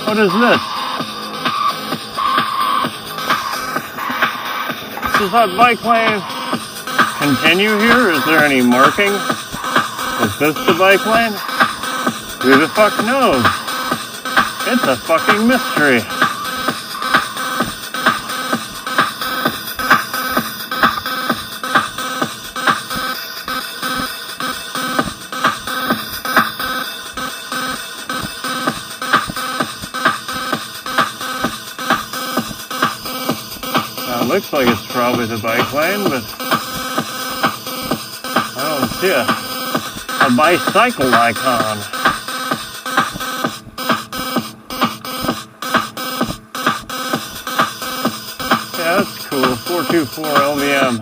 What is this? Does that bike lane continue here? Is there any marking? Is this the bike lane? Who the fuck knows? It's a fucking mystery. Looks like it's probably the bike lane, but I don't see a bicycle icon. Yeah, that's cool. 424 LVM.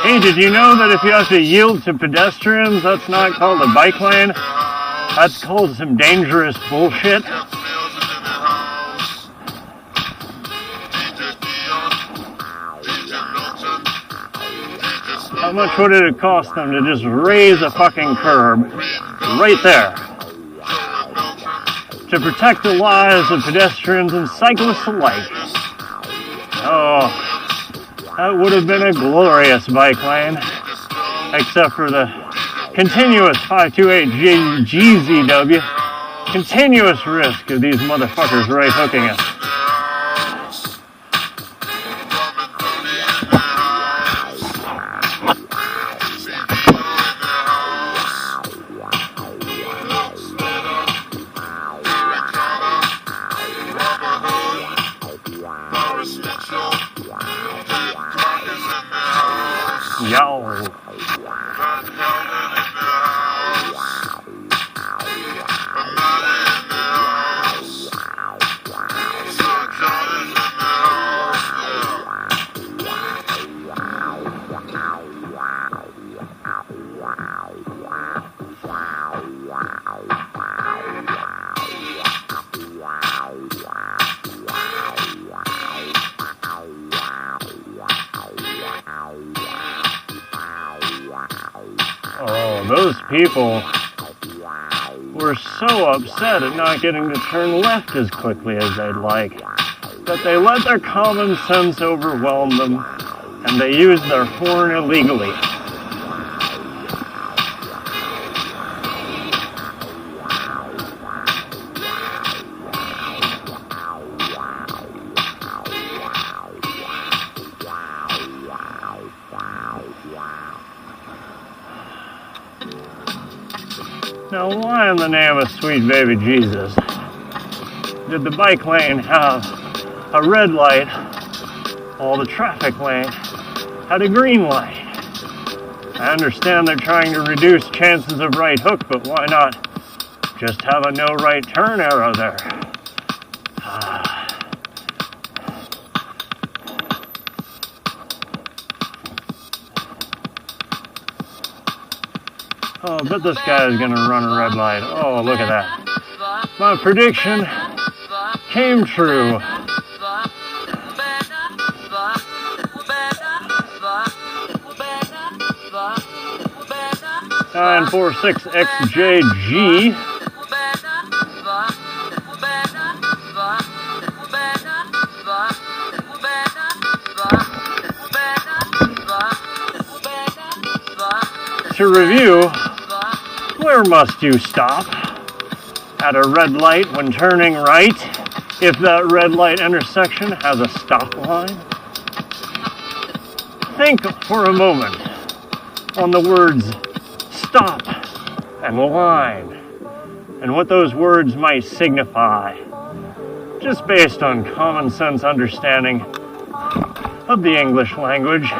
Hey, did you know that if you have to yield to pedestrians, that's not called a bike lane? That's called some dangerous bullshit. How much would it have cost them to just raise a fucking curb right there to protect the lives of pedestrians and cyclists alike? Oh, that would have been a glorious bike lane, except for the continuous 528 GZW, continuous risk of these motherfuckers right hooking us. Oh, those people were so upset at not getting to turn left as quickly as they'd like that they let their common sense overwhelm them and they used their horn illegally. Now, why in the name of sweet baby Jesus did the bike lane have a red light while the traffic lane had a green light? I understand they're trying to reduce chances of right hook, but why not just have a no right turn arrow there? Oh, I bet this guy is going to run a red light. Oh, look at that. My prediction came true. 946XJG. to review, where must you stop? At a red light when turning right, if that red light intersection has a stop line? Think for a moment on the words stop and line, and what those words might signify, just based on common sense understanding of the English language.